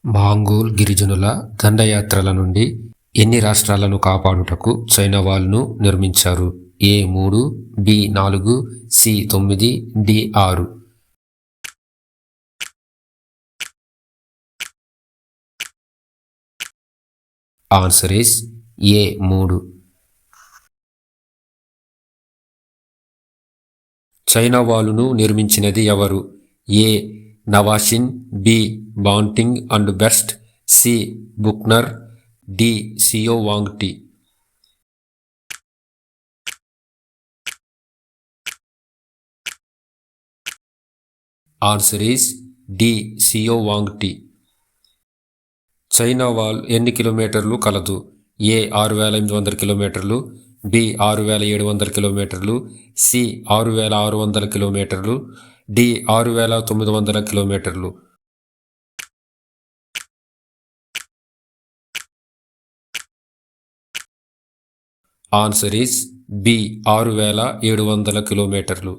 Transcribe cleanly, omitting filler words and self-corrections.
మాంగోల్ గిరిజనుల దండయాత్రల నుండి ఎన్ని రాష్ట్రాలను కాపాడుటకు చైనా వాల్ను నిర్మించారు? A 3, B 4, C 9, D 6. Answer is A 3. China వాలును నిర్మించినది ఎవరు? A Navashin, B Banting and Best, C Buchner, D సియో వాంగ్టి. ఆన్సర్ ఈస్ డి సియో వాంగ్టి. చైనా వాల్ ఎన్ని కిలోమీటర్లు కలదు? ఏ 6,800 కిలోమీటర్లు, బి 6,700 కిలోమీటర్లు, సి 6,600 కిలోమీటర్లు, డి 6,900 కిలోమీటర్లు. ఆన్సర్ ఈస్ బి 6,700 కిలోమీటర్లు.